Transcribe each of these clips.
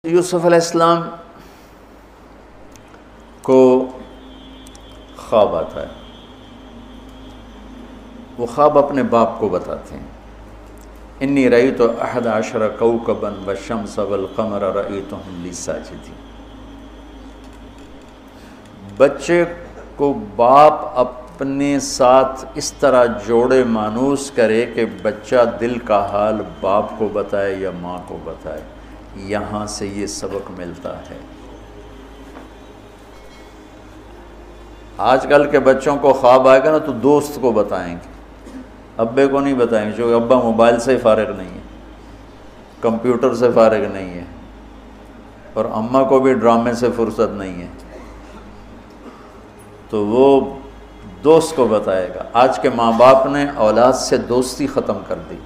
یوسف علیہ السلام کو خواب آتا ہے، وہ خواب اپنے باپ کو بتاتے ہیں۔ انی رأیت 11 کوکبا والشمس والقمر رأیتهم لی ساجدین۔ بچے کو باپ اپنے ساتھ اس طرح جوڑے مانوس کرے کہ بچہ دل کا حال باپ کو بتائے یا ماں کو بتائے، یہاں سے یہ سبق ملتا ہے۔ آج کل کے بچوں کو خواب آئے گا نا تو دوست کو بتائیں گے، ابے کو نہیں بتائیں گے، کیونکہ ابا موبائل سے فارغ نہیں ہے، کمپیوٹر سے فارغ نہیں ہے، اور اماں کو بھی ڈرامے سے فرصت نہیں ہے، تو وہ دوست کو بتائے گا۔ آج کے ماں باپ نے اولاد سے دوستی ختم کر دی۔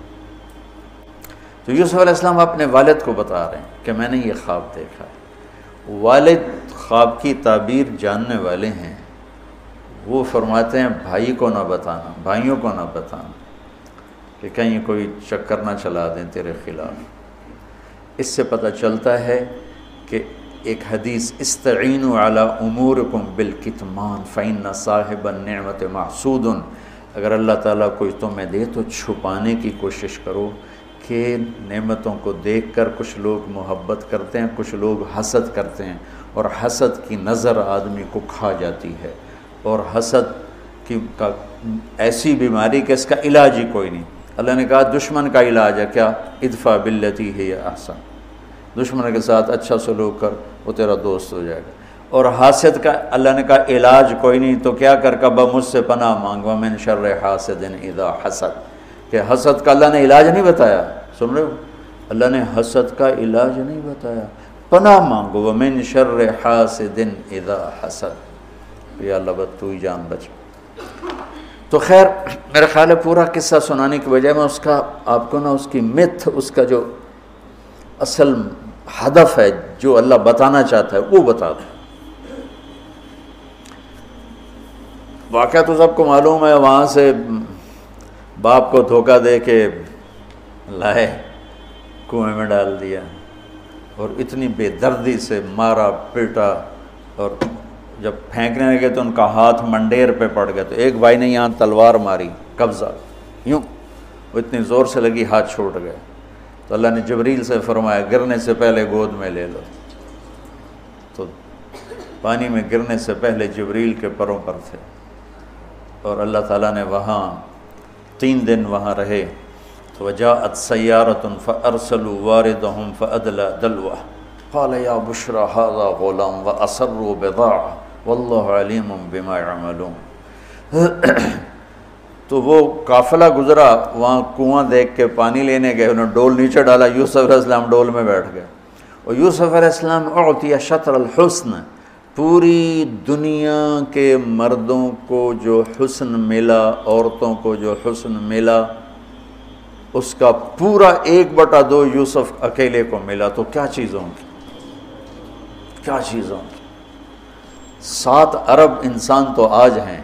تو یوسف علیہ السلام اپنے والد کو بتا رہے ہیں کہ میں نے یہ خواب دیکھا ہے۔ والد خواب کی تعبیر جاننے والے ہیں، وہ فرماتے ہیں بھائی کو نہ بتانا، بھائیوں کو نہ بتانا، کہ کہیں کوئی چکر نہ چلا دیں تیرے خلاف۔ اس سے پتہ چلتا ہے کہ ایک حدیث استعینوا علی امورکم بالکتمان فإن صاحب النعمت محسود، اگر اللہ تعالیٰ کوئی تمہیں دے تو چھپانے کی کوشش کرو، کہ نعمتوں کو دیکھ کر کچھ لوگ محبت کرتے ہیں، کچھ لوگ حسد کرتے ہیں، اور حسد کی نظر آدمی کو کھا جاتی ہے، اور حسد کا ایسی بیماری کہ اس کا علاج ہی کوئی نہیں۔ اللہ نے کہا دشمن کا علاج ہے کیا؟ ادفع باللتی ہی احسن، دشمن کے ساتھ اچھا سلوک کر، وہ تیرا دوست ہو جائے گا۔ اور حاسد کا اللہ نے کہا علاج کوئی نہیں، تو کیا کر کبا مجھ سے پناہ مانگ، ومن شر حاسد اذا حسد، کہ حسد کا اللہ نے علاج نہیں بتایا، سن رہے ہو؟ اللہ نے حسد کا علاج نہیں بتایا، پناہ مانگو، ومن شر حاسد اذا حسد، یا اللہ بس تو ہی جان بچ۔ تو خیر میرا خیال ہے پورا قصہ سنانے کی بجائے میں اس کا آپ کو نا اس کی متھ، اس کا جو اصل ہدف ہے جو اللہ بتانا چاہتا ہے وہ بتا دوں۔ واقعہ تو سب کو معلوم ہے، وہاں سے باپ کو دھوکہ دے کے لائے، کنویں میں ڈال دیا، اور اتنی بے دردی سے مارا پیٹا، اور جب پھینکنے لگے تو ان کا ہاتھ منڈیر پہ پڑ گیا، تو ایک بھائی نے یہاں تلوار ماری، قبضہ یوں، وہ اتنی زور سے لگی ہاتھ چھوٹ گئے، تو اللہ نے جبریل سے فرمایا گرنے سے پہلے گود میں لے لو، تو پانی میں گرنے سے پہلے جبریل کے پروں پر تھے، اور اللہ تعالیٰ نے وہاں 3 دن وہاں رہے۔ تو وجاءت سیارۃ فارسلوا واردهم فادلى دلوه قال یا بشرى هذا غلام واسروا بضاعه والله علیم بما يعملون۔ تو وہ قافلہ گزرا، وہاں کنواں دیکھ کے پانی لینے گئے، انہوں نے ڈول نیچے ڈالا، یوسف علیہ السلام ڈول میں بیٹھ گئے، اور یوسف علیہ السلام اعطی شطر الحسن، پوری دنیا کے مردوں کو جو حسن ملا، عورتوں کو جو حسن ملا، اس کا پورا 1/2 یوسف اکیلے کو ملا، تو کیا چیزوں کی، کیا چیزوں کی۔ 7 ارب انسان تو آج ہیں،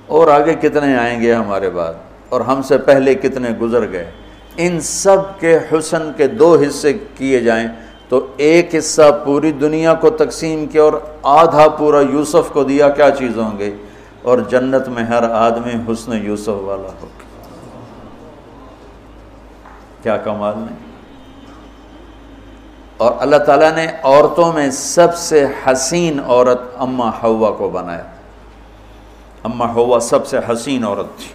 اور آگے کتنے آئیں گے ہمارے بعد، اور ہم سے پہلے کتنے گزر گئے۔ ان سب کے حسن کے 2 حصے کیے جائیں تو 1 حصہ پوری دنیا کو تقسیم کیا، اور آدھا پورا یوسف کو دیا، کیا چیز ہوں گے؟ اور جنت میں ہر آدمی حسن یوسف والا ہو، کیا کمال نہیں۔ اور اللہ تعالیٰ نے عورتوں میں سب سے حسین عورت اماں حوا کو بنایا، اماں حوا سب سے حسین عورت تھی،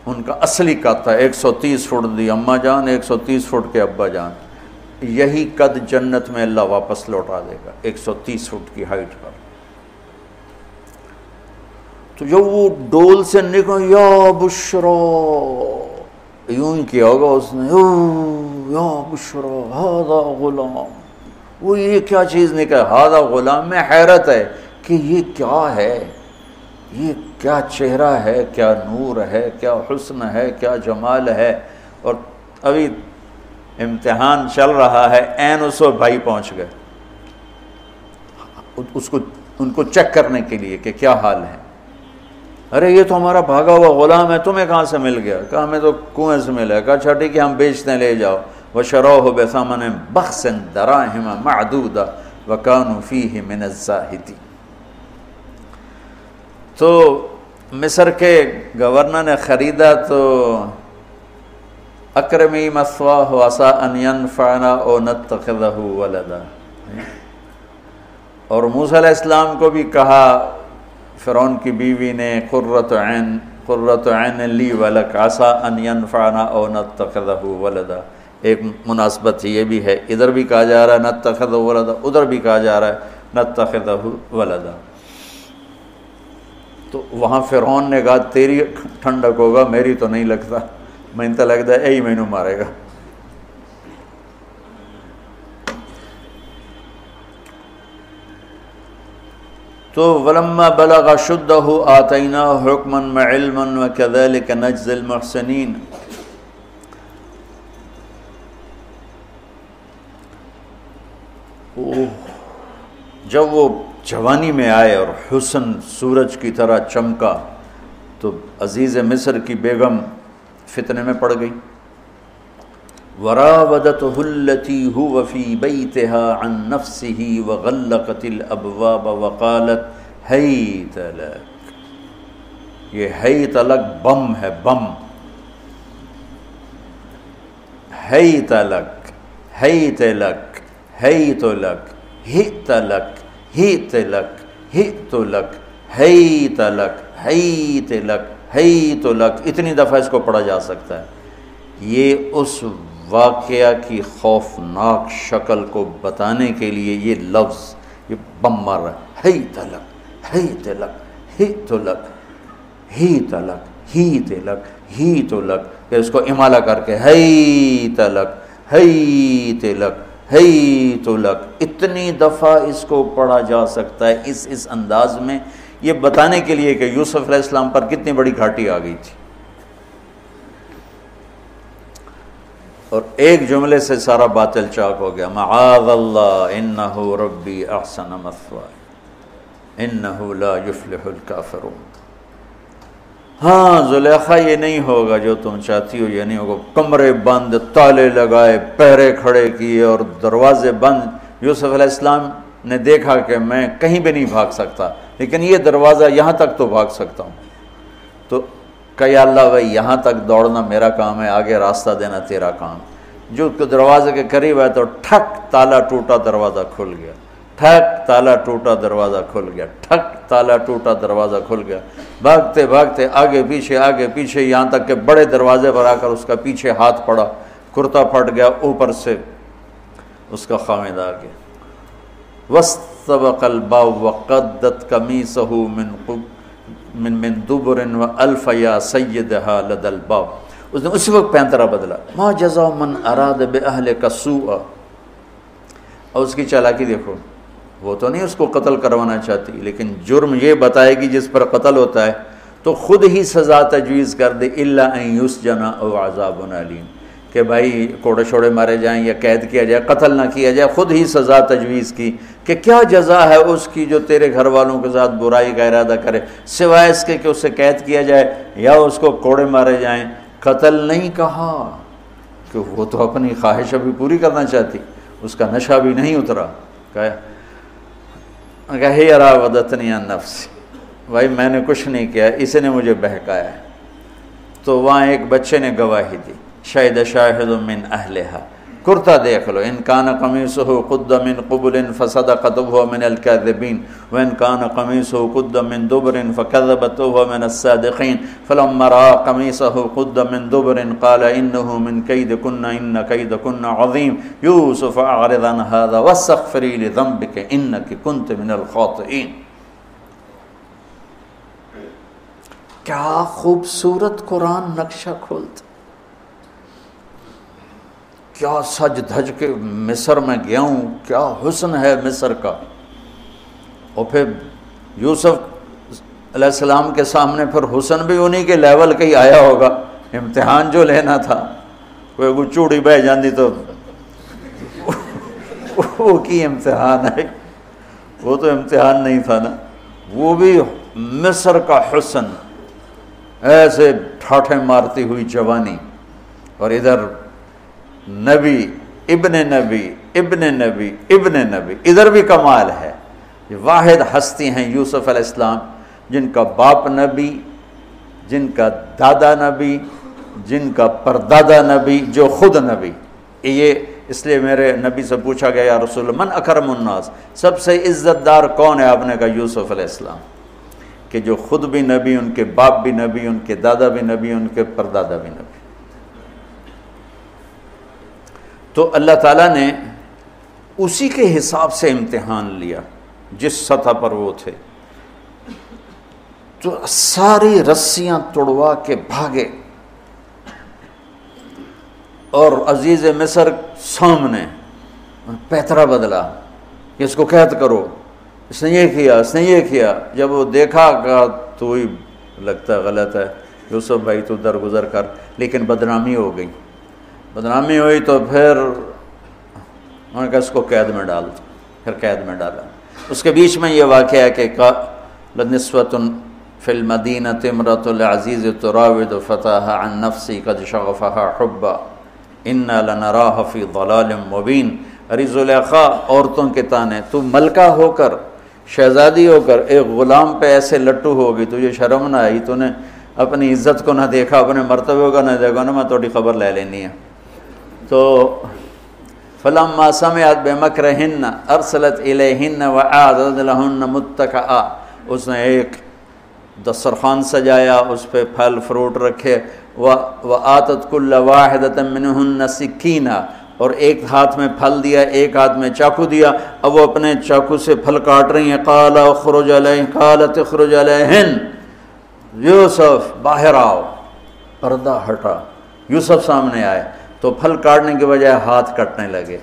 ان کا اصلی قد تھا 130 فٹ دی اماں جان، 130 فٹ کے ابا جان، یہی قد جنت میں اللہ واپس لوٹا دے گا، 130 فٹ کی ہائٹ پر۔ تو جو وہ ڈول سے نکل یا بشرا، یوں ہی کیا ہوگا اس نے، یا بشرا ھذا غلام، وہ یہ کیا چیز نکل، ھذا غلام، میں حیرت ہے کہ یہ کیا ہے، یہ کیا چہرہ ہے، کیا نور ہے، کیا حسن ہے، کیا جمال ہے۔ اور ابھی امتحان چل رہا ہے، عین اس وقت بھائی پہنچ گئے ان کو چیک کرنے کے لیے کہ کیا حال ہے۔ ارے یہ تو ہمارا بھاگا ہوا غلام ہے، تمہیں کہاں سے مل گیا؟ کہا ہمیں تو کنویں سے ملا ہے۔ کہا اچھا ٹھیک ہے ہم بیچتے ہیں، لے جاؤ۔ وشروه بثمن بخس دراهم معدودة وكانوا فيه من الزاهدين۔ تو مصر کے گورنر نے خریدا تو اکرمی مثواہ وعسى ان ينفعنا او نتخذه ولدا، اور موسیٰ علیہ السلام کو بھی کہا فرعون کی بیوی نے قرۃ عین لی ولک عسى ان ينفعنا او نتخذه ولدا۔ ایک مناسبت یہ بھی ہے، ادھر بھی کہا جا رہا ہے نتخذه ولدا، ادھر بھی کہا جا رہا ہے نتخذه ولدا۔ تو وہاں فرعون نے کہا تیری ٹھنڈک ہوگا، میری تو نہیں لگتا، میں تو لگتا ہے یہی مینوں مارے گا۔ تو ولما بلغ شدہ آتیناہ حکما وعلما وکذلک نجزی المحسنین۔ جب وہ جوانی میں آئے اور حسن سورج کی طرح چمکا تو عزیز مصر کی بیگم فتنے میں پڑ گئی۔ وراودته التي هو في بيتها عن نفسه وغلقت الابواب وقالت هيت لك۔ یہ هيت لك بم ہے، بم، هيت لك هيت لك هيت لك هيت لك هيت لك هيت لك هيت لك هيت لك ہیت لک، اتنی دفعہ اس کو پڑھا جا سکتا ہے۔ یہ اس واقعہ کی خوفناک شکل کو بتانے کے لیے یہ لفظ، یہ بم مار رہا ہے، ہیت لک ہیت لک ہیت لک ہیت لک ہیت لک ہیت لک، پھر اس کو امالہ کر کے ہیت لک ہیت لک ہیت لک، اتنی دفعہ اس کو پڑھا جا سکتا ہے اس انداز میں، یہ بتانے کے لیے کہ یوسف علیہ السلام پر کتنی بڑی گھاٹی آ گئی تھی۔ اور ایک جملے سے سارا باطل چاک ہو گیا، معاذ اللہ انہ ربی احسن مثواي انہ لا یفلح الکافرون۔ ہاں زلیخا یہ نہیں ہوگا جو تم چاہتی ہو، یہ نہیں ہوگا، کمرے بند، تالے لگائے، پہرے کھڑے کیے اور دروازے بند۔ یوسف علیہ السلام نے دیکھا کہ میں کہیں بھی نہیں بھاگ سکتا، لیکن یہ دروازہ یہاں تک تو بھاگ سکتا ہوں، تو کہ یا اللہ بھائی یہاں تک دوڑنا میرا کام ہے، آگے راستہ دینا تیرا کام۔ جو دروازے کے قریب ہے تو ٹھک تالا ٹوٹا دروازہ کھل گیا، ٹھک تالا ٹوٹا دروازہ کھل گیا، ٹھک تالا ٹوٹا دروازہ کھل گیا، بھاگتے بھاگتے آگے پیچھے یہاں تک کہ بڑے دروازے پر آ کر اس کا پیچھے ہاتھ پڑا، کرتا پھٹ گیا، اوپر سے اس کا خامد آ گیا۔ واستبق الباب وقدت قمیصه من دبر والف یا سیدها لدى الباب۔ اس نے اسی وقت پینترا بدلا، ما جزاء من اراد باهلك سوءا۔ اور اس کی چالاکی دیکھو، وہ تو نہیں اس کو قتل کروانا چاہتی، لیکن جرم یہ بتائے گی جس پر قتل ہوتا ہے تو خود ہی سزا تجویز کر دے، الا ان يسجن او عذاب علیم، کہ بھائی کوڑے چھوڑے مارے جائیں یا قید کیا جائے، قتل نہ کیا جائے، خود ہی سزا تجویز کی کہ کیا جزا ہے اس کی جو تیرے گھر والوں کے ساتھ برائی کا ارادہ کرے، سوائے اس کے کہ اسے قید کیا جائے یا اس کو کوڑے مارے جائیں۔ قتل نہیں کہا کہ وہ تو اپنی خواہش ابھی پوری کرنا چاہتی، اس کا نشہ بھی نہیں اترا، کہا ہی راودتنی عن نفسی، بھائی میں نے کچھ نہیں کیا، اسے نے مجھے بہکایا ہے۔ تو وہاں ایک بچے نے گواہی دی، شاہد شاہد من اہلہا، کرتا دیکھ لو، ان کان قمیصہ قد من قبل فصدقت وهو من الكاذبین وان کان قمیصہ قد من دبر فكذبت وهو من الصادقین فلما رأى قمیصہ قد من دبر قال انه من کیدکن ان کیدکن عظیم یوسف اعرض عن هذا واستغفری لذنبک انک کنت من الخاطئین۔ کیا خوبصورت قرآن نقشہ کھولتا، کیا سج دھج کے مصر میں گیا ہوں، کیا حسن ہے مصر کا۔ اور پھر یوسف علیہ السلام کے سامنے پھر حسن بھی انہی کے لیول کا ہی آیا ہوگا، امتحان جو لینا تھا، کوئی چوڑی بہ جاندی تو وہ کی امتحان ہے، وہ تو امتحان نہیں تھا نا، وہ بھی مصر کا حسن، ایسے ٹھاٹھے مارتی ہوئی جوانی، اور ادھر نبی ابن نبی ابن نبی ابن نبی، ادھر بھی کمال ہے۔ یہ واحد ہستی ہیں یوسف علیہ السلام، جن کا باپ نبی، جن کا دادا نبی، جن کا پردادا نبی، جو خود نبی۔ یہ اس لیے میرے نبی سے پوچھا گیا یا رسول اللہ من اکرم الناس، سب سے عزت دار کون ہے؟ آپ نے کہا یوسف علیہ السلام، کہ جو خود بھی نبی، ان کے باپ بھی نبی، ان کے دادا بھی نبی، ان کے پردادا بھی نبی۔ تو اللہ تعالیٰ نے اسی کے حساب سے امتحان لیا جس سطح پر وہ تھے، تو ساری رسیاں توڑوا کے بھاگے، اور عزیز مصر سامنے پیترا بدلا کہ اس کو قید کرو، اس نے یہ کیا، اس نے یہ کیا۔ جب وہ دیکھا کہ تو ہی لگتا غلط ہے یوسف بھائی، تو درگزر کر، لیکن بدنامی ہو گئی۔ بدنامی ہوئی تو پھر انہوں نے کہا اس کو قید میں ڈال دو، پھر قید میں ڈالا۔ اس کے بیچ میں یہ واقعہ ہے کہ لنسوۃ فی المدینۃ امرأۃ العزیز تراود فتاها عن نفسی قد شغفها حبا انا لنراها فی ضلال مبین۔ ارے زلیخا، عورتوں کے تانے، تو ملکہ ہو کر، شہزادی ہو کر ایک غلام پہ ایسے لٹو ہوگی، تجھے شرم نہ آئی؟ تو نے اپنی عزت کو نہ دیکھا، اپنے مرتبے کو نہ دیکھا، نا میں تھوڑی خبر لے لینی ہے۔ تو فلما سمعت بمکرہن ارسلت الیہن وأعدت لہن متکئا، اس نے ایک دسترخوان سجایا، اس پہ پھل فروٹ رکھے، وآتت کل واحدۃ منہن سکینہ، اور ایک ہاتھ میں پھل دیا، ایک ہاتھ میں چاقو دیا۔ اب وہ اپنے چاقو سے پھل کاٹ رہی ہیں۔ قال اخرج علیہن، قالت اخرج علیہن، یوسف باہر آؤ۔ پردہ ہٹا، یوسف سامنے آئے تو پھل کاٹنے کے بجائے ہاتھ کٹنے لگے۔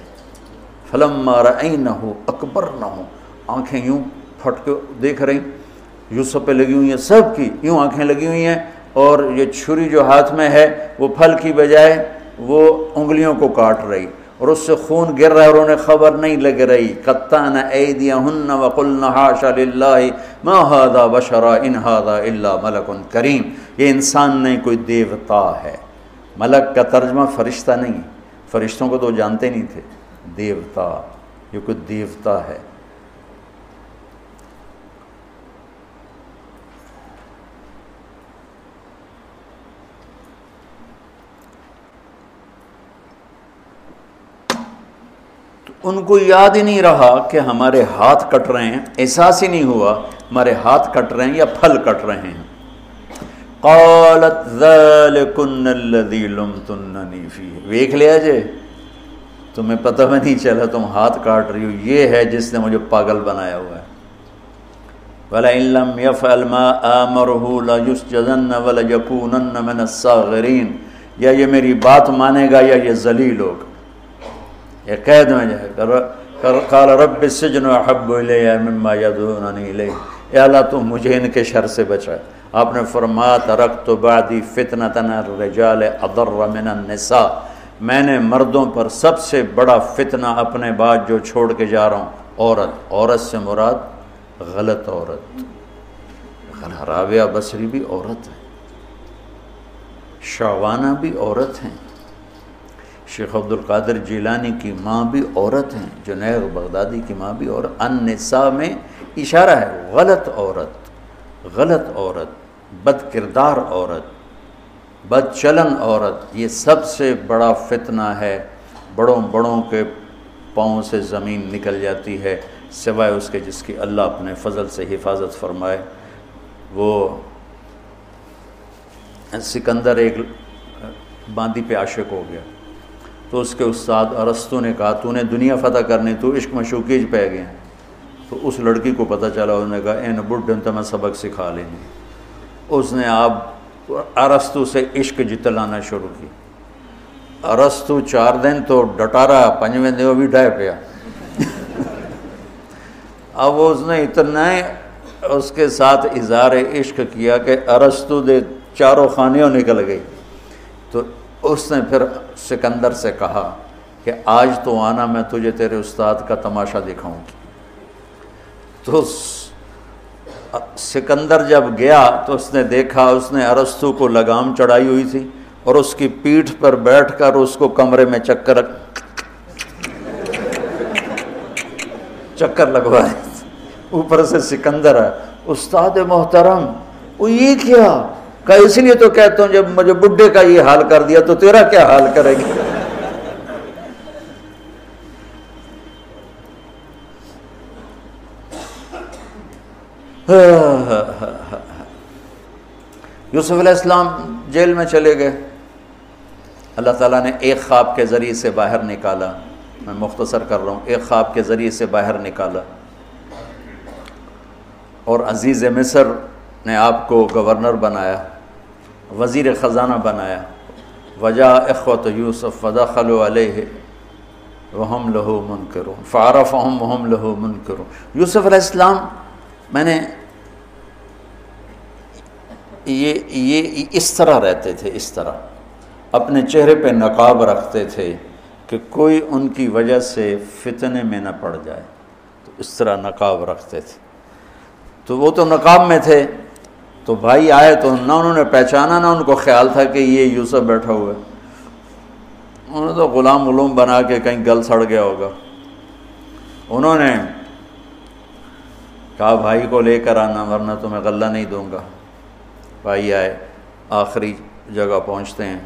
فلما رأینہ اکبرنہ، آنکھیں یوں پھٹ کے دیکھ رہی، یوسف پہ لگی ہوئی ہیں، سب کی یوں آنکھیں لگی ہوئی ہیں، اور یہ چھری جو ہاتھ میں ہے وہ پھل کی بجائے وہ انگلیوں کو کاٹ رہی، اور اس سے خون گر رہا ہے، اور انہیں خبر نہیں لگ رہی۔ قطعن ایدیہن وقلن حاشا للہ ما ھذا بشرا ان ھذا الا ملک کریم۔ یہ انسان نہیں، کوئی دیوتا ہے۔ ملک کا ترجمہ فرشتہ نہیں، فرشتوں کو تو جانتے نہیں تھے، دیوتا، یہ کوئی دیوتا ہے۔ ان کو یاد ہی نہیں رہا کہ ہمارے ہاتھ کٹ رہے ہیں، احساس ہی نہیں ہوا ہمارے ہاتھ کٹ رہے ہیں یا پھل کٹ رہے ہیں۔ قالت ذالکن الذی لمتننی فیہ، دیکھ لیا جے، تمہیں پتہ بھی نہیں چلا تم ہاتھ کاٹ رہی ہو، یہ ہے جس نے مجھے پاگل بنایا ہوا ہے۔ وَلَئِن لَّمْ يَفْعَلْ مَا آمَرُهُ لَيُسْجَنَّ وَلَيَكُونَنَّ مِنَ الصَّاغِرِينَ، یا یہ میری بات مانے گا یا یہ ذلیل ہوگا، یہ قید میں جائے گا۔ قال رب السجن احب الی مما یدعوننی الیہ، اے اللہ تو مجھے ان کے شر سے بچا۔ آپ نے فرمایا ترکت بعدی فتنۃ الرجال اضر من النساء، میں نے مردوں پر سب سے بڑا فتنہ اپنے بعد جو چھوڑ کے جا رہا ہوں عورت۔ عورت سے مراد غلط عورت، رابعہ بصری بھی عورت ہے، شعوانہ بھی عورت ہیں، شیخ عبد القادر جیلانی کی ماں بھی عورت ہیں، جنید بغدادی کی ماں بھی عورت۔ النساء میں اشارہ ہے، غلط عورت، غلط عورت، بد کردار عورت، بد چلن عورت، یہ سب سے بڑا فتنہ ہے۔ بڑوں بڑوں کے پاؤں سے زمین نکل جاتی ہے، سوائے اس کے جس کی اللہ اپنے فضل سے حفاظت فرمائے۔ وہ سکندر ایک باندی پہ عاشق ہو گیا، تو اس کے استاد ارسطو نے کہا تو نے دنیا فتح کرنی، تو عشق مشوقی پہ گیا۔ تو اس لڑکی کو پتہ چلا، انہوں نے کہا این بڈھن تو میں سبق سکھا لیں گے۔ اس نے آپ ارسطو سے عشق جتلانا شروع کی۔ ارسطو 4 دن تو ڈٹا رہا، 5ویں دن وہ بھی ڈھائے پیا۔ اب اس نے اتنا اس کے ساتھ اظہار عشق کیا کہ ارسطو دے چاروں خانیوں نکل گئی۔ تو اس نے پھر سکندر سے کہا کہ آج تو آنا، میں تجھے تیرے استاد کا تماشا دکھاؤں گی۔ تو سکندر جب گیا تو اس نے دیکھا، اس نے ارسطو کو لگام چڑھائی ہوئی تھی، اور اس کی پیٹھ پر بیٹھ کر اس کو کمرے میں چکر لگوائے. اوپر سے سکندر ہے. استاد محترم وہ یہ کیا؟ کہ اس لیے تو کہتا ہوں جب مجھے بڈھے کا یہ حال کر دیا تو تیرا کیا حال کرے گی؟ یوسف علیہ السلام جیل میں چلے گئے. اللہ تعالیٰ نے ایک خواب کے ذریعے سے باہر نکالا. میں مختصر کر رہا ہوں. ایک خواب کے ذریعے سے باہر نکالا اور عزیز مصر نے آپ کو گورنر بنایا، وزیر خزانہ بنایا. وجاء اخوۃ یوسف فدخلوا علیہ وہم لہ منکرون فعرفہم وہم لہ منکرون. یوسف علیہ السلام میں نے یہ اس طرح رہتے تھے، اس طرح اپنے چہرے پہ نقاب رکھتے تھے کہ کوئی ان کی وجہ سے فتنے میں نہ پڑ جائے. تو اس طرح نقاب رکھتے تھے. تو وہ تو نقاب میں تھے. تو بھائی آئے تو نہ انہوں نے پہچانا، نہ ان کو خیال تھا کہ یہ یوسف بیٹھا ہوا ہے. انہوں نے تو غلام علوم بنا کے کہیں گل سڑ گیا ہوگا. انہوں نے کہا بھائی کو لے کر آنا ورنہ تو میں غلہ نہیں دوں گا. بھائی آئے، آخری جگہ پہنچتے ہیں.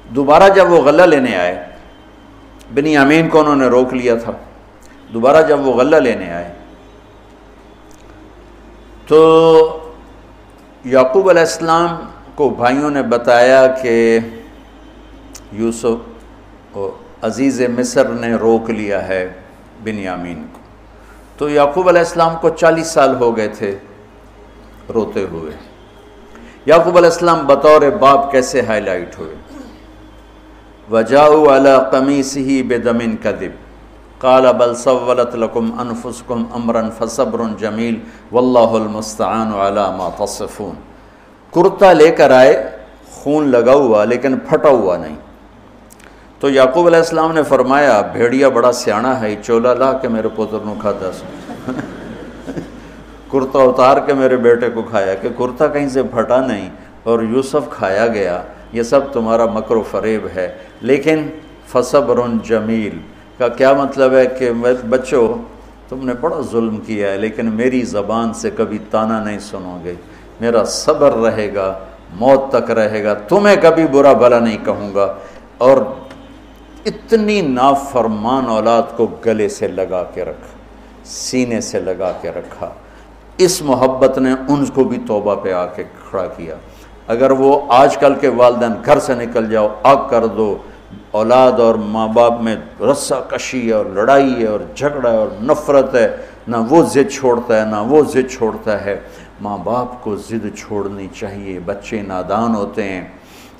دوبارہ جب وہ غلہ لینے آئے، بنیامین کو انہوں نے روک لیا تھا. دوبارہ جب وہ غلہ لینے آئے تو یعقوب علیہ السلام کو بھائیوں نے بتایا کہ یوسف عزیز مصر نے روک لیا ہے بنیامین کو. تو یعقوب علیہ السلام کو 40 سال ہو گئے تھے روتے ہوئے. یعقوب علیہ السلام بطور باپ کیسے ہائی لائٹ ہوئے. وَجَاءُوا عَلَىٰ قَمِيصِهِ بِدَمٍ كَذِبٍ قَالَ بَلْ سَوَّلَتْ لَكُمْ أَنفُسُكُمْ أَمْرًا فَصَبْرٌ جَمِيلٌ وَاللَّهُ الْمُسْتَعَانُ عَلَىٰ مَا تَصِفُونَ. کرتا لے کر آئے، خون لگا ہوا لیکن پھٹا ہوا نہیں. تو یعقوب علیہ السلام نے فرمایا بھیڑیا بڑا سیانا ہے، چولا لا کے میرے پوتر نو کھاتا سو. کرتا اتار کے میرے بیٹے کو کھایا کہ کرتا کہیں سے پھٹا نہیں اور یوسف کھایا گیا. یہ سب تمہارا مکر و فریب ہے. لیکن فصبر جمیل کا کیا مطلب ہے کہ بچوں تم نے بڑا ظلم کیا ہے لیکن میری زبان سے کبھی تانا نہیں سنو گے. میرا صبر رہے گا، موت تک رہے گا. تمہیں کبھی برا بھلا نہیں کہوں گا. اور اتنی نافرمان اولاد کو گلے سے لگا کے رکھا، سینے سے لگا کے رکھا. اس محبت نے ان کو بھی توبہ پہ آ کے کھڑا کیا. اگر وہ آج کل کے والدین گھر سے نکل جاؤ، آگ کر دو، اولاد اور ماں باپ میں رسہ کشی ہے اور لڑائی ہے اور جھگڑا ہے اور نفرت ہے، نہ وہ ضد چھوڑتا ہے نہ وہ ضد چھوڑتا ہے. ماں باپ کو ضد چھوڑنی چاہیے. بچے نادان ہوتے ہیں،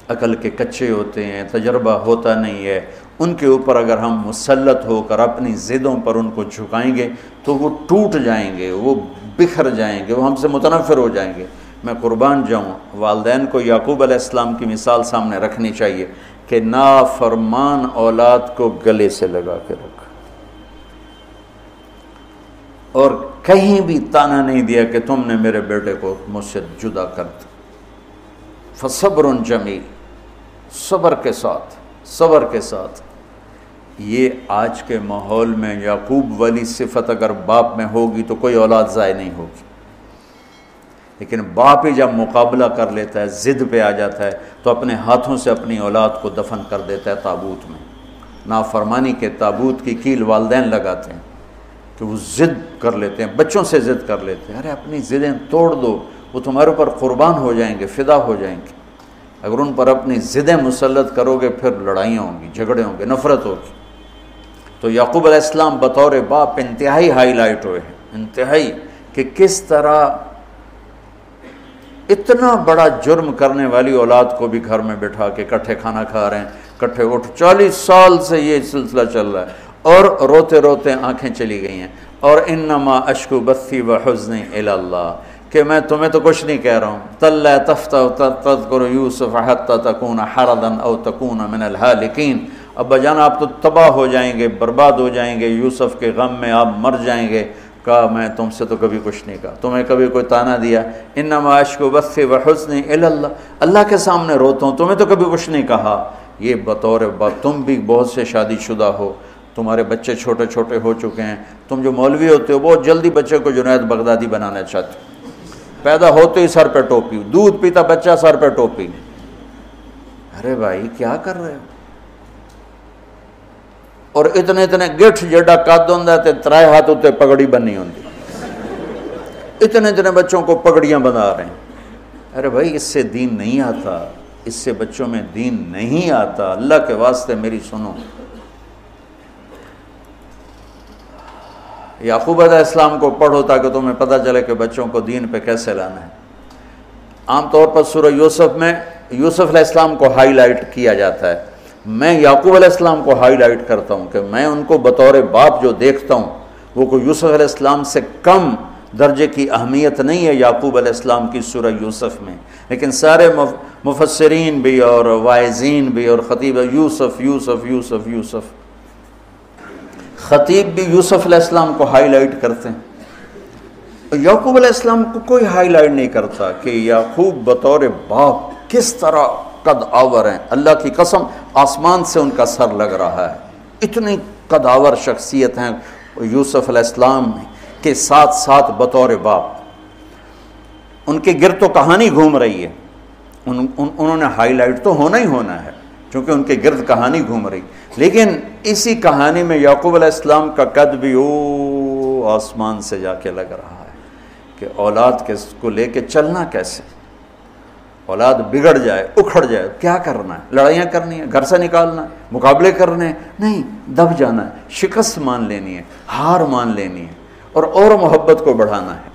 عقل کے کچے ہوتے ہیں، تجربہ ہوتا نہیں ہے. ان کے اوپر اگر ہم مسلط ہو کر اپنی ضدوں پر ان کو جھکائیں گے تو وہ ٹوٹ جائیں گے، وہ بکھر جائیں گے، وہ ہم سے متنفر ہو جائیں گے. میں قربان جاؤں، والدین کو یعقوب علیہ السلام کی مثال سامنے رکھنی چاہیے کہ نافرمان اولاد کو گلے سے لگا کے رکھا اور کہیں بھی تانا نہیں دیا کہ تم نے میرے بیٹے کو مجھ سے جدا کر دیا. فصبر جمیل، صبر کے ساتھ، صبر کے ساتھ. یہ آج کے ماحول میں یعقوب والی صفت اگر باپ میں ہوگی تو کوئی اولاد ضائع نہیں ہوگی. لیکن باپ ہی جب مقابلہ کر لیتا ہے، ضد پہ آ جاتا ہے تو اپنے ہاتھوں سے اپنی اولاد کو دفن کر دیتا ہے تابوت میں. نافرمانی کے تابوت کی کیل والدین لگاتے ہیں کہ وہ ضد کر لیتے ہیں، بچوں سے ضد کر لیتے ہیں. ارے اپنی ضدیں توڑ دو، وہ تمہارے اوپر قربان ہو جائیں گے، فدا ہو جائیں گے. اگر ان پر اپنی ضدیں مسلط کرو گے پھر لڑائیاں ہوں گی، جھگڑے ہوں گے، نفرت ہوگی. تو یعقوب علیہ السلام بطور باپ انتہائی ہائی لائٹ ہوئے ہیں، انتہائی، کہ کس طرح اتنا بڑا جرم کرنے والی اولاد کو بھی گھر میں بٹھا کے کٹھے کھانا کھا رہے ہیں، کٹھے اٹھ. 40 سال سے یہ سلسلہ چل رہا ہے اور روتے روتے آنکھیں چلی گئی ہیں. اور انما اشکو بثی وحزنی الی اللہ، کہ میں تمہیں تو کچھ نہیں کہہ رہا ہوں. تلا تفتح تذکر یوسف حتی تکون حردا او تکون من الہالکین. ابا جان آپ تو تباہ ہو جائیں گے، برباد ہو جائیں گے، یوسف کے غم میں آپ مر جائیں گے. کہا میں تم سے تو کبھی کچھ نہیں کہا، تمہیں کبھی کوئی تانا دیا؟ انما اشکو بثی وحزنی الی اللہ، اللہ کے سامنے روتا ہوں، تمہیں تو کبھی کچھ نہیں کہا۔ یہ بطور تم بھی بہت سے شادی شدہ ہو، تمہارے بچے چھوٹے چھوٹے ہو چکے ہیں، تم جو مولوی ہوتے ہو بہت جلدی بچے کو جنید بغدادی بنانا چاہتے ہو، پیدا ہوتے ہی سر پہ ٹوپی، دودھ پیتا بچہ سر پہ ٹوپی۔ ارے بھائی کیا کر رہے ہو؟ اور اتنے گٹھ جیڈا قد ہوندا تے ترائے ہاتھ تے پگڑی بننی ہوندی، اتنے بچوں کو پگڑیاں بنا رہے ہیں۔ ارے بھائی اس سے دین نہیں آتا، اس سے بچوں میں دین نہیں آتا، اللہ کے واسطے میری سنو۔ یعقوب علیہ السلام کو پڑھو تاکہ تمہیں پتہ چلے کہ بچوں کو دین پہ کیسے لانا ہے۔ عام طور پر سورہ یوسف میں یوسف علیہ السلام کو ہائی لائٹ کیا جاتا ہے، میں یعقوب علیہ السلام کو ہائی لائٹ کرتا ہوں کہ میں ان کو بطور باپ جو دیکھتا ہوں وہ کوئی یوسف علیہ السلام سے کم درجے کی اہمیت نہیں ہے یعقوب علیہ السلام کی سورہ یوسف میں، لیکن سارے مفسرین بھی اور واعظین بھی اور خطیب یوسف یوسف یوسف یوسف، خطیب بھی یوسف علیہ السلام کو ہائی لائٹ کرتے ہیں۔ یعقوب علیہ السلام کو کوئی ہائی لائٹ نہیں کرتا کہ یعقوب بطور باپ کس طرح قد آور ہیں، اللہ کی قسم آسمان سے ان کا سر لگ رہا ہے، اتنی قد آور شخصیت ہیں یوسف علیہ السلام کے ساتھ ساتھ بطور باپ۔ ان کے گرد تو کہانی گھوم رہی ہے، انہوں نے ہائی لائٹ تو ہونا ہی ہونا ہے چونکہ ان کے گرد کہانی گھوم رہی، لیکن اسی کہانی میں یعقوب علیہ السلام کا قد بھی آسمان سے جا کے لگ رہا ہے کہ اولاد کو لے کے چلنا کیسے، اولاد بگڑ جائے اکھڑ جائے کیا کرنا ہے؟ لڑائیاں کرنی ہے، گھر سے نکالنا ہے، مقابلے کرنے ہیں؟ نہیں، دب جانا ہے، شکست مان لینی ہے، ہار مان لینی ہے اور محبت کو بڑھانا ہے۔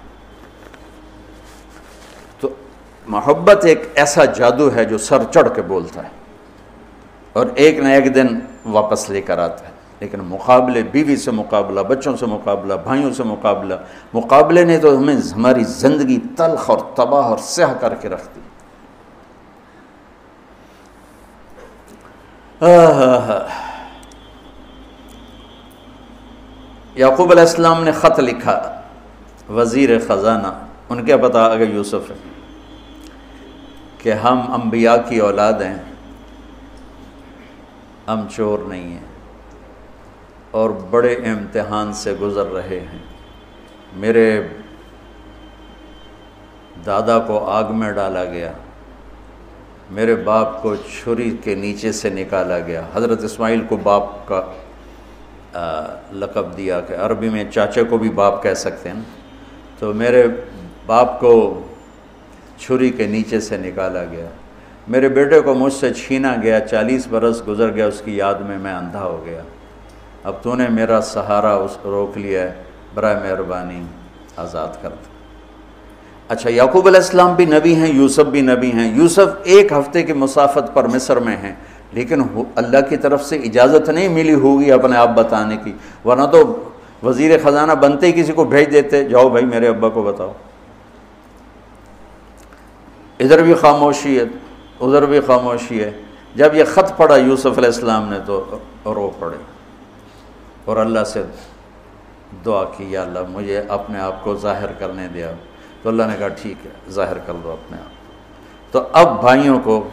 تو محبت ایک ایسا جادو ہے جو سر چڑھ کے بولتا ہے اور ایک نہ ایک دن واپس لے کر آتا ہے، لیکن مقابلے، بیوی سے مقابلہ، بچوں سے مقابلہ، بھائیوں سے مقابلے نے تو ہمیں ہماری زندگی تلخ اور تباہ اور سیاہ کر کے رکھ دی۔ یعقوب علیہ السلام نے خط لکھا وزیر خزانہ، ان کے پتہ اگر یوسف ہے کہ ہم انبیاء کی اولاد ہیں، ہم چور نہیں ہیں اور بڑے امتحان سے گزر رہے ہیں، میرے دادا کو آگ میں ڈالا گیا، میرے باپ کو چھری کے نیچے سے نکالا گیا، حضرت اسماعیل کو باپ کا لقب دیا کہ عربی میں چاچے کو بھی باپ کہہ سکتے ہیں، تو میرے باپ کو چھری کے نیچے سے نکالا گیا، میرے بیٹے کو مجھ سے چھینا گیا، 40 برس گزر گیا اس کی یاد میں اندھا ہو گیا، اب تو نے میرا سہارا اس کو روک لیا ہے، برائے مہربانی آزاد کر دو۔ اچھا یعقوب علیہ السلام بھی نبی ہیں، یوسف بھی نبی ہیں، یوسف 1 ہفتے کی مسافت پر مصر میں ہیں، لیکن اللہ کی طرف سے اجازت نہیں ملی ہوگی اپنے آپ بتانے کی، ورنہ تو وزیر خزانہ بنتے ہی کسی کو بھیج دیتے، جاؤ بھائی میرے ابا کو بتاؤ۔ ادھر بھی خاموشی ہے ادھر بھی خاموشی ہے۔ جب یہ خط پڑھا یوسف علیہ السلام نے تو رو پڑے اور اللہ سے دعا کی، یا اللہ مجھے اپنے آپ کو ظاہر کرنے دیا، تو اللہ نے کہا ٹھیک ہے ظاہر کر دو اپنے آپ۔ تو اب بھائیوں کو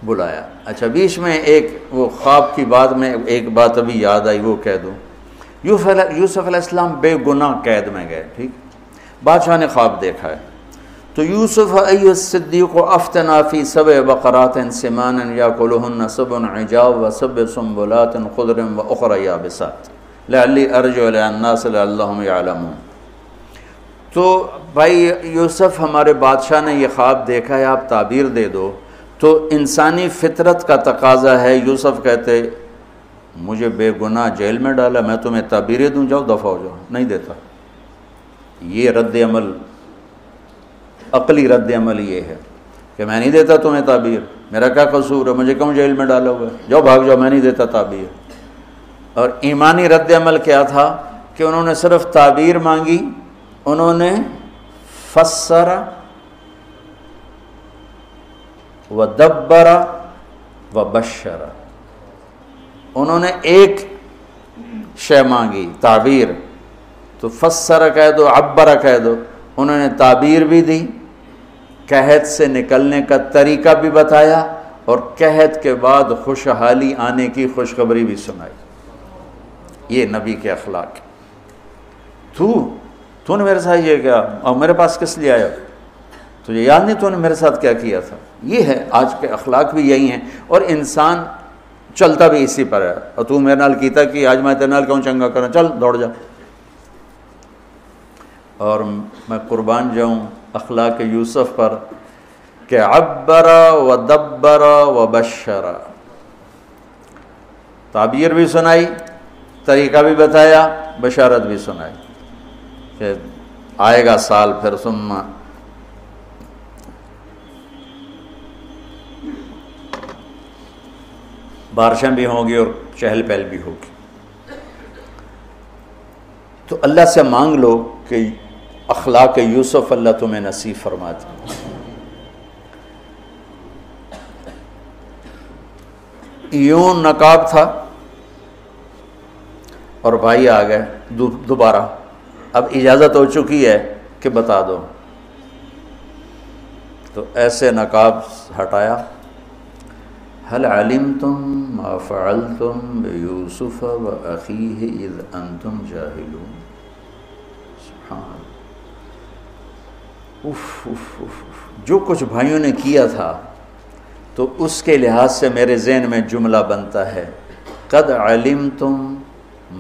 بلایا۔ اچھا بیچ میں ایک وہ خواب کی بات میں ایک بات ابھی یاد آئی، وہ کہہ دوں۔ یوسف علیہ السلام بے گناہ قید میں گئے، ٹھیک، بادشاہ نے خواب دیکھا ہے، تو یوسف ایھا الصدیق افتنا فی 7 بقرات سمان یاکلہن 7 عجاف و7 سنبلات خضر واخر یابسات لعلی ارجع الی الناس لعلہم یعلمون۔ تو بھائی یوسف ہمارے بادشاہ نے یہ خواب دیکھا ہے، آپ تعبیر دے دو۔ تو انسانی فطرت کا تقاضا ہے، یوسف کہتے مجھے بے گناہ جیل میں ڈالا، میں تمہیں تعبیریں دوں، جاؤ دفع ہو جاؤ، نہیں دیتا۔ یہ رد عمل، عقلی رد عمل یہ ہے کہ میں نہیں دیتا تمہیں تعبیر، میرا کیا قصور ہے، مجھے کیوں جیل میں ڈالا ہوا ہے، جاؤ بھاگ جاؤ، میں نہیں دیتا تعبیر۔ اور ایمانی رد عمل کیا تھا کہ انہوں نے صرف تعبیر مانگی، انہوں نے فسر ودبر وبشر، انہوں نے ایک شے مانگی تعبیر، تو فسر کہہ دو، عبر کہہ دو، انہوں نے تعبیر بھی دی، قحط سے نکلنے کا طریقہ بھی بتایا، اور قحط کے بعد خوشحالی آنے کی خوشخبری بھی سنائی۔ یہ نبی کے اخلاق۔ تو نے میرے ساتھ یہ کیا، اور میرے پاس کس لیے آیا؟ تجھے یاد نہیں تو نے میرے ساتھ کیا کیا تھا؟ یہ ہے آج کے اخلاق بھی یہی ہیں، اور انسان چلتا بھی اسی پر ہے۔ اور تو میرے نال کیتا کہ آج میں تیرے نال کیوں چنگا کرنا، چل دوڑ جا۔ اور میں قربان جاؤں اخلاق یوسف پر کہ عبر و دبر و بشر، تعبیر بھی سنائی، طریقہ بھی بتایا، بشارت بھی سنائی کہ آئے گا سال پھر، ثم بارشیں بھی ہوں گی اور چہل پہل بھی ہوگی۔ تو اللہ سے مانگ لو کہ اخلاق یوسف اللہ تمہیں نصیب فرما دے۔ یوں نقاب تھا اور بھائی آ گئے دوبارہ، اب اجازت ہو چکی ہے کہ بتا دو، تو ایسے نقاب ہٹایا، هل علمتم ما فعلتم بيوسف وأخيه إذ أنتم جاهلون۔ سبحان اللہ، جو کچھ بھائیوں نے کیا تھا تو اس کے لحاظ سے میرے ذہن میں جملہ بنتا ہے، قد علمتم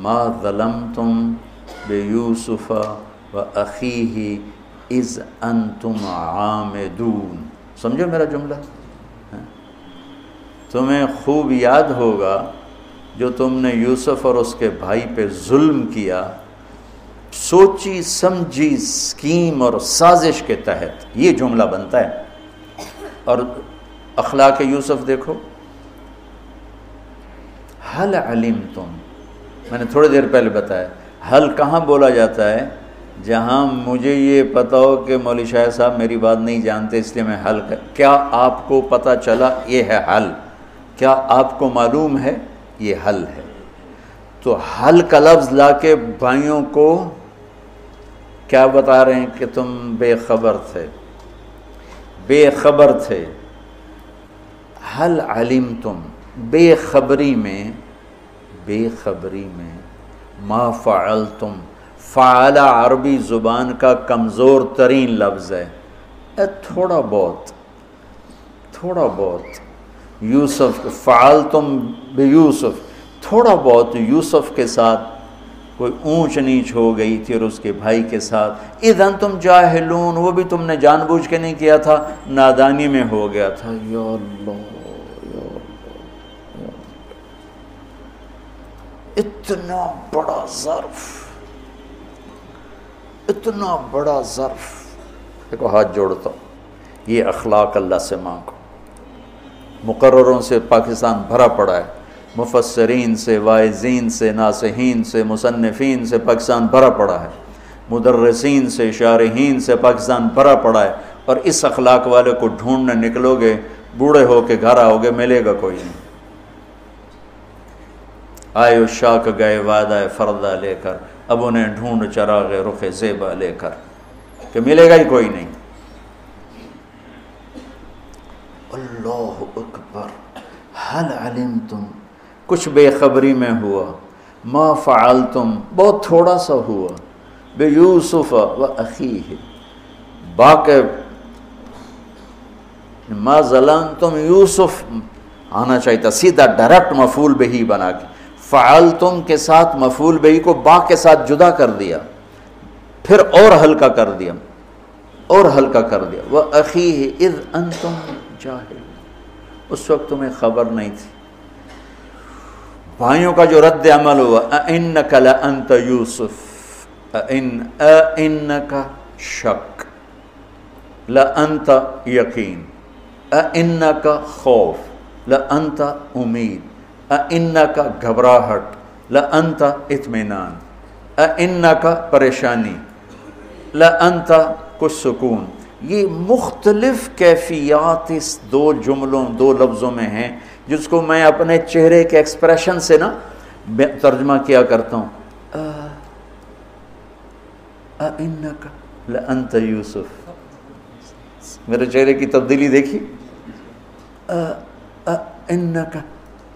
ما ظلمتم بيوسف وأخيه إذ أنتم عامدون۔ سمجھو میرا جملہ؟ تمہیں خوب یاد ہوگا جو تم نے یوسف اور اس کے بھائی پہ ظلم کیا، سوچی سمجھی اسکیم اور سازش کے تحت، یہ جملہ بنتا ہے۔ اور اخلاق یوسف دیکھو، حل علمتم، میں نے تھوڑی دیر پہلے بتایا، حل کہاں بولا جاتا ہے؟ جہاں مجھے یہ پتہ ہو کہ مولوی شاہ صاحب میری بات نہیں جانتے اس لیے میں حل کیا آپ کو پتہ چلا؟ یہ ہے حل۔ کیا آپ کو معلوم ہے؟ یہ حل ہے۔ تو حل کا لفظ لا کے بھائیوں کو کیا بتا رہے ہیں کہ تم بے خبر تھے، بے خبر تھے۔ حل علمتم، بے خبری میں ما فعلتم، فعل عربی زبان کا کمزور ترین لفظ ہے، تھوڑا بہت یوسف، فعلتم بیوسف، تھوڑا بہت یوسف کے ساتھ کوئی اونچ نیچ ہو گئی تھی اور اس کے بھائی کے ساتھ، اذ انتم جاہلون، وہ بھی تم نے جان بوجھ کے نہیں کیا تھا، نادانی میں ہو گیا تھا۔ یا اللہ، اتنا بڑا ظرف، دیکھو ہاتھ جوڑتا ہوں، یہ اخلاق اللہ سے مانگو۔ مقرروں سے پاکستان بھرا پڑا ہے، مفسرین سے، واعظین سے، ناصحین سے، مصنفین سے پاکستان بھرا پڑا ہے، مدرسین سے، شارحین سے پاکستان بھرا پڑا ہے، اور اس اخلاق والے کو ڈھونڈنے نکلو گے، بوڑھے ہو کے گھر آؤ گے، ملے گا کوئی نہیں۔ آئے اشاق گئے وعدہ فردہ لے کر، اب انہیں ڈھونڈ چراغ رخ زیبا لے کر، کہ ملے گا ہی کوئی نہیں۔ اللہ اکبر، حل علمتم، کچھ بے خبری میں ہوا، ما فعلتم، بہت تھوڑا سا ہوا، بے یوسف و اخیہ، باقی ما ظلمتم یوسف آنا چاہیے تھا، سیدھا ڈائریکٹ مفعول بہی بنا کے، فعلتم کے ساتھ مفعول بہی کو با کے ساتھ جدا کر دیا، پھر اور ہلکا کر دیا، وَأَخِيهِ إِذْ أَنْتُمْ جَاهِلُونَ، اس وقت تمہیں خبر نہیں تھی۔ بھائیوں کا جو رد عمل ہوا، أَإِنَّكَ لَأَنْتَ يُوسُف، أَإِنَّكَ شک، لَأَنْتَ یقین، أَإِنَّكَ خوف، لَأَنْتَ امید، أَإِنَّكَ گھبراہٹ، لَأَنْتَ اطمینان، أَإِنَّكَ پریشانی، لَأَنْتَ کچھ سکون۔ یہ مختلف کیفیات اس دو جملوں، دو لفظوں میں ہیں، جس کو میں اپنے چہرے کے ایکسپریشن سے نا ترجمہ کیا کرتا ہوں۔ اِنَّكَ لَأَنْتَ یوسف. میرے چہرے کی تبدیلی دیکھی. اِنَّكَ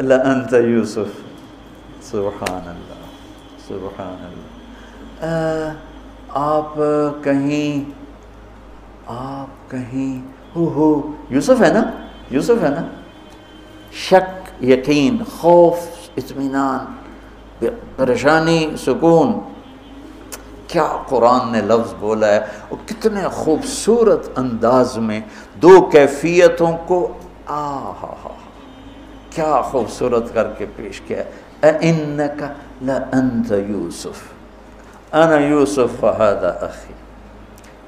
لَأَنْتَ یوسف. سبحان اللہ سبحان اللہ. آپ کہیں ہو یوسف ہے نا، یوسف ہے نا. شک، یقین، خوف، اطمینان، پریشانی، سکون. کیا قرآن نے لفظ بولا ہے، اور کتنے خوبصورت انداز میں دو کیفیتوں کو کیا خوبصورت کر کے پیش کیا ہے. اِنَّكَ لَأَنْتَ یوسف اَنَا یوسف وَهَذَا أَخِي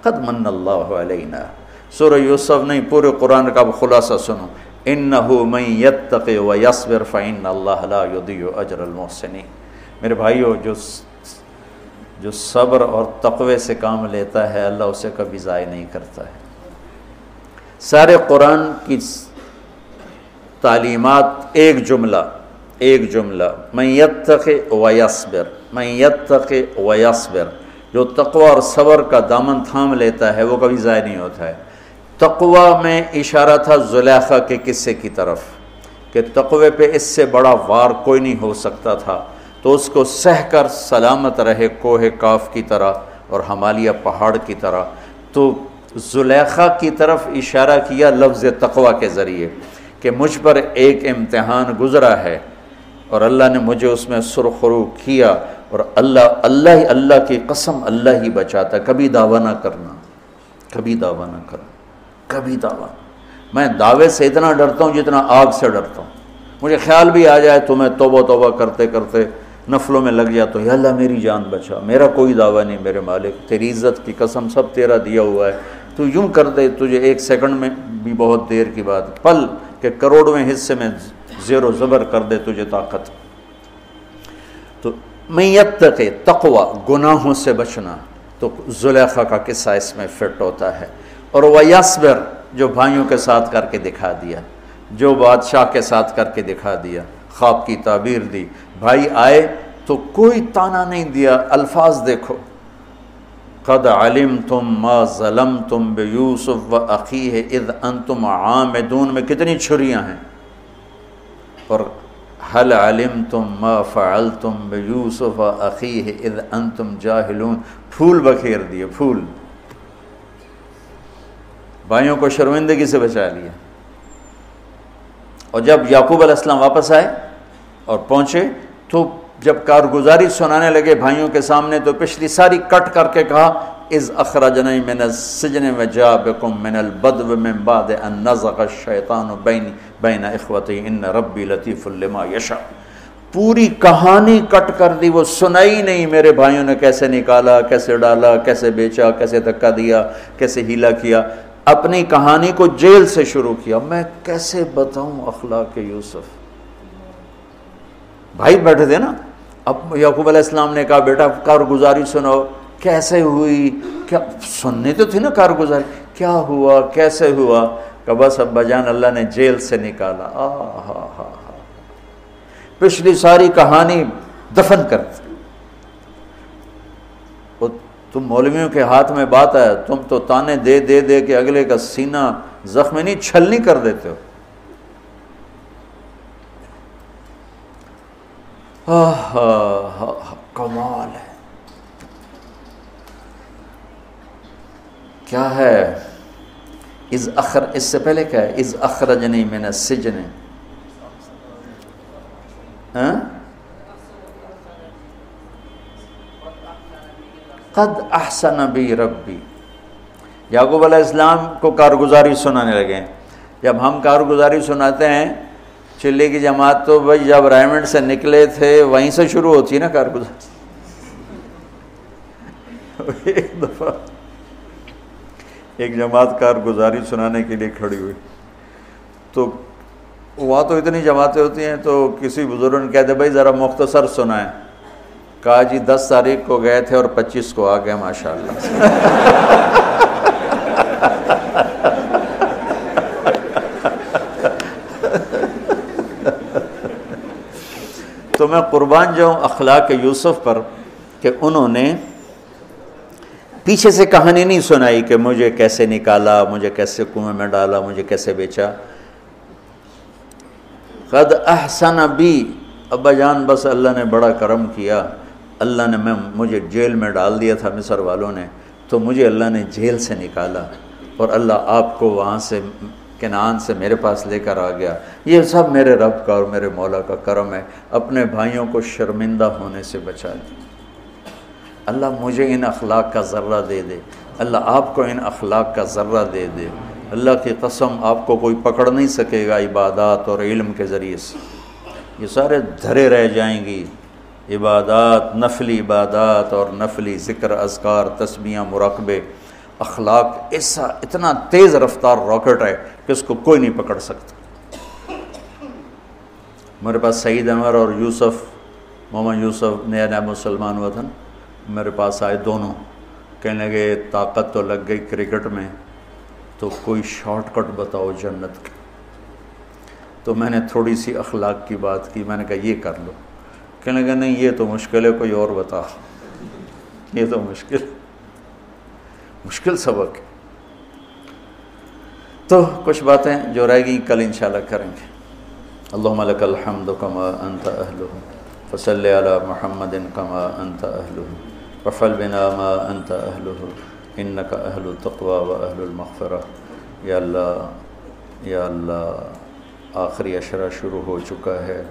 قَدْ مَنَّ اللَّهُ عَلَيْنَا. سورہ یوسف نہیں، پورے قرآن کا خلاصہ سنو. إِنَّهُ مَن يَتَّقِ وَيَصْبِرْ فَإِنَّ اللَّهَ لَا يُضِيعُ أَجْرَ الْمُحْسِنِينَ. میرے بھائیو، جو صبر اور تقوی سے کام لیتا ہے اللہ اسے کبھی ضائع نہیں کرتا ہے. سارے قرآن کی تعلیمات ایک جملہ من یتق ویصبر، من یتق ویصبر. جو تقوی اور صبر کا دامن تھام لیتا ہے وہ کبھی ضائع نہیں ہوتا ہے. تقوی میں اشارہ تھا زلیخا کے قصے کی طرف کہ تقوی پہ اس سے بڑا وار کوئی نہیں ہو سکتا تھا، تو اس کو سہ کر سلامت رہے کوہ کاف کی طرح اور ہمالیہ پہاڑ کی طرح. تو زلیخا کی طرف اشارہ کیا لفظ تقوی کے ذریعے کہ مجھ پر ایک امتحان گزرا ہے اور اللہ نے مجھے اس میں سرخرو کیا، اور اللہ کی قسم اللہ ہی بچاتا. کبھی دعویٰ نہ کرنا، کبھی دعویٰ نہ کرنا، کبھی دعویٰ. میں دعوے سے اتنا ڈرتا ہوں جتنا آگ سے ڈرتا ہوں. مجھے خیال بھی آ جائے تو میں توبہ کرتے کرتے نفلوں میں لگ جاتا ہوں، یا اللہ میری جان بچا، میرا کوئی دعویٰ نہیں میرے مالک، تیری عزت کی قسم سب تیرا دیا ہوا ہے. تو یوں کر دے تجھے ایک سیکنڈ میں بھی بہت دیر کی بات، پل کہ کروڑویں حصے میں زیر و زبر کر دے تجھے طاقت. تو من یتق تقوی، گناہوں سے بچنا. تو زلیخا کا قصہ اس میں فٹ ہوتا ہے. اور ویصبر، جو بھائیوں کے ساتھ کر کے دکھا دیا، جو بادشاہ کے ساتھ کر کے دکھا دیا، خواب کی تعبیر دی. بھائی آئے تو کوئی تانا نہیں دیا. الفاظ دیکھو، قد علمتم ما ظلمتم بیوسف واخیہ اذ انتم عامدون میں کتنی چھریاں ہیں. اور هل علمتم ما فعلتم بیوسف واخیہ اذ انتم جاہلون، پھول بکھیر دیے، پھول. بھائیوں کو شرمندگی سے بچا لیا. اور جب یعقوب علیہ السلام واپس آئے اور پہنچے تو جب کارگزاری سنانے لگے بھائیوں کے سامنے تو پچھلی ساری کٹ کر کے کہا اذ اخرجنی من السجن وجاء بکم من البدو من بعد ان نزغ الشیطان بین اخوتی ان ربی لطیف لما یشاء. پوری کہانی کٹ کر دی، وہ سنائی نہیں میرے بھائیوں نے کیسے نکالا، کیسے ڈالا، کیسے بیچا، کیسے دھکا دیا، کیسے ہیلا کیا. اپنی کہانی کو جیل سے شروع کیا. میں کیسے بتاؤں اخلاق یوسف. بھائی بیٹھے تھے نا، اب یعقوب علیہ السلام نے کہا بیٹا کارگزاری سناؤ، کیسے ہوئی، کیا سننی تو تھی نا کارگزاری، کیا ہوا، کیسے ہوا. کہ بس ابا جان اللہ نے جیل سے نکالا. پچھلی ساری کہانی دفن کر دی. تم مولویوں کے ہاتھ میں بات ہے، تم تو تانے دے دے دے کے اگلے کا سینہ زخمی نہیں چھلنی کر دیتے ہو. کمال ہے. کیا ہے اس سے پہلے کیا ہے اذ اخرجنی من السجن. قد احسن بی ربی. یعقوب علیہ السلام کو کارگزاری سنانے لگے. جب ہم کارگزاری سناتے ہیں چلے کی جماعت تو بھائی جب رائمنڈ سے نکلے تھے وہیں سے شروع ہوتی ہے نا کارگزاری. ایک دفعہ ایک جماعت کارگزاری سنانے کے لیے کھڑی ہوئی تو وہاں تو اتنی جماعتیں ہوتی ہیں تو کسی بزرگ نے کہتے بھائی ذرا مختصر سنائیں. کہا جی 10 تاریخ کو گئے تھے اور 25 کو آ گئے ماشاءاللہ. تو میں قربان جاؤں اخلاق یوسف پر کہ انہوں نے پیچھے سے کہانی نہیں سنائی کہ مجھے کیسے نکالا، مجھے کیسے کنویں میں ڈالا، مجھے کیسے بیچا۔ قد احسن بی، ابا جان بس اللہ نے بڑا کرم کیا، اللہ نے مجھے جیل میں ڈال دیا تھا مصر والوں نے، تو مجھے اللہ نے جیل سے نکالا اور اللہ آپ کو وہاں سے کنعان سے میرے پاس لے کر آ گیا۔ یہ سب میرے رب کا اور میرے مولا کا کرم ہے، اپنے بھائیوں کو شرمندہ ہونے سے بچا دیا۔ اللہ مجھے ان اخلاق کا ذرہ دے دے، اللہ آپ کو ان اخلاق کا ذرہ دے دے۔ اللہ کی قسم آپ کو کوئی پکڑ نہیں سکے گا عبادات اور علم کے ذریعے سے، یہ سارے دھرے رہ جائیں گی۔ عبادات، نفلی عبادات اور نفلی ذکر، اذکار، تسبیحاں، مراقبے، اخلاق ایسا اتنا تیز رفتار راکٹ ہے کہ اس کو کوئی نہیں پکڑ سکتا۔ میرے پاس سعید انور اور یوسف، محمد یوسف نیا نیا مسلمان ہوا تھا، میرے پاس آئے دونوں، کہنے لگے طاقت تو لگ گئی کرکٹ میں، تو کوئی شارٹ کٹ بتاؤ جنت کی۔ تو میں نے تھوڑی سی اخلاق کی بات کی، میں نے کہا یہ کر لو، کہنے لگا نہیں یہ تو مشکل ہے، کوئی اور بتا، یہ تو مشکل سبق ہے۔ تو کچھ باتیں جو رہ گئی کل انشاءاللہ کریں گے۔ اللہم لک الحمد کما انت اہلہ، فصل علی محمد کما انت اہلہ، وفعل بنا ما انت اہلہ، انک اہل التقوی و اہل المغفرہ۔ یا اللہ آخری عشرہ شروع ہو چکا ہے،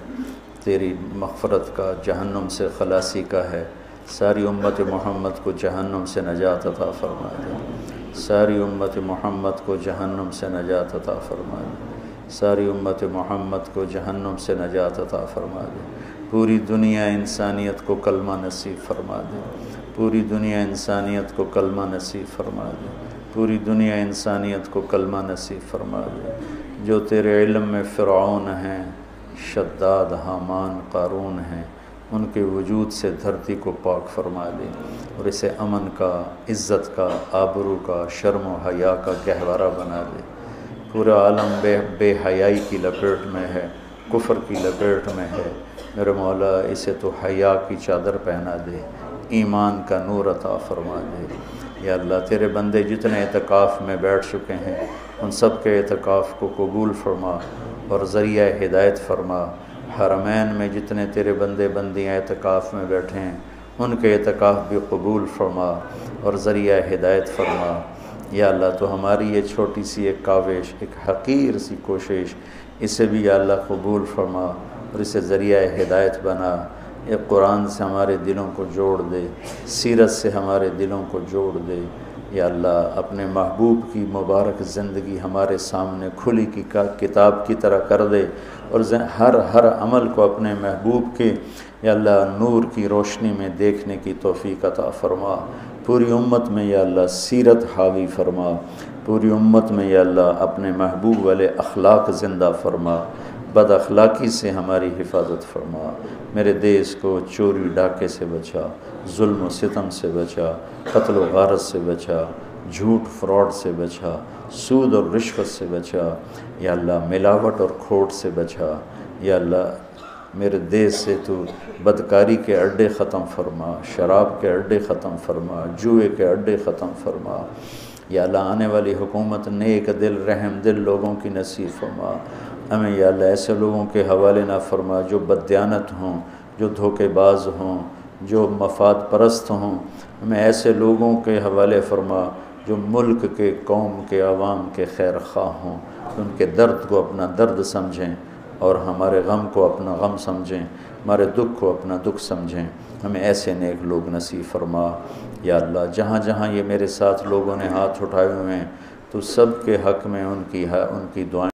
تیری مغفرت کا، جہنم سے خلاصی کا ہے۔ ساری امت محمد کو جہنم سے نجات عطا فرما دے، ساری امت محمد کو جہنم سے نجات عطا فرما دے، ساری امت محمد کو جہنم سے نجات عطا فرما دے۔ پوری دنیا انسانیت کو کلمہ نصیب فرما دے، پوری دنیا انسانیت کو کلمہ نصیب فرما دے، پوری دنیا انسانیت کو کلمہ نصیب فرما دے۔ جو تیرے علم میں فرعون ہیں، شداد، حامان، قارون ہیں، ان کے وجود سے دھرتی کو پاک فرما دے اور اسے امن کا، عزت کا، آبرو کا، شرم و حیا کا گہوارہ بنا دے۔ پورا عالم بے حیائی کی لپیٹ میں ہے، کفر کی لپیٹ میں ہے، میرے مولا اسے تو حیا کی چادر پہنا دے، ایمان کا نور عطا فرما دے۔ یا اللہ تیرے بندے جتنے اعتکاف میں بیٹھ چکے ہیں ان سب کے اعتکاف کو قبول فرما اور ذریعہ ہدایت فرما۔ حرمین میں جتنے تیرے بندے بندیاں اعتکاف میں بیٹھے ہیں ان کے اعتکاف بھی قبول فرما اور ذریعہ ہدایت فرما۔ یا اللہ تو ہماری یہ چھوٹی سی ایک کاوش، ایک حقیر سی کوشش، اسے بھی یا اللہ قبول فرما اور اسے ذریعہ ہدایت بنا۔ یہ قرآن سے ہمارے دلوں کو جوڑ دے، سیرت سے ہمارے دلوں کو جوڑ دے۔ یا اللہ اپنے محبوب کی مبارک زندگی ہمارے سامنے کھلی کی کتاب کی طرح کر دے اور ہر عمل کو اپنے محبوب کے یا اللہ نور کی روشنی میں دیکھنے کی توفیق عطا فرما۔ پوری امت میں یا اللہ سیرت حاوی فرما، پوری امت میں یا اللہ اپنے محبوب والے اخلاق زندہ فرما، بد اخلاقی سے ہماری حفاظت فرما۔ میرے دیس کو چوری ڈاکے سے بچا، ظلم و ستم سے بچا، قتل و غارت سے بچا، جھوٹ فراڈ سے بچا، سود اور رشوت سے بچا، یا اللہ ملاوٹ اور کھوٹ سے بچا۔ یا اللہ میرے دیس سے تو بدکاری کے اڈے ختم فرما، شراب کے اڈے ختم فرما، جوئے کے اڈے ختم فرما۔ یا اللہ آنے والی حکومت نیک دل، رحم دل لوگوں کی نصیب فرما۔ ہمیں یا اللہ ایسے لوگوں کے حوالے نہ فرما جو بددیانت ہوں، جو دھوکے باز ہوں، جو مفاد پرست ہوں۔ ہمیں ایسے لوگوں کے حوالے فرما جو ملک کے، قوم کے، عوام کے خیر خواہ ہوں، ان کے درد کو اپنا درد سمجھیں اور ہمارے غم کو اپنا غم سمجھیں، ہمارے دکھ کو اپنا دکھ سمجھیں۔ ہمیں ایسے نیک لوگ نصیب فرما۔ یا اللہ جہاں جہاں یہ میرے ساتھ لوگوں نے ہاتھ اٹھائے ہوئے ہیں تو سب کے حق میں ان کی دعائیں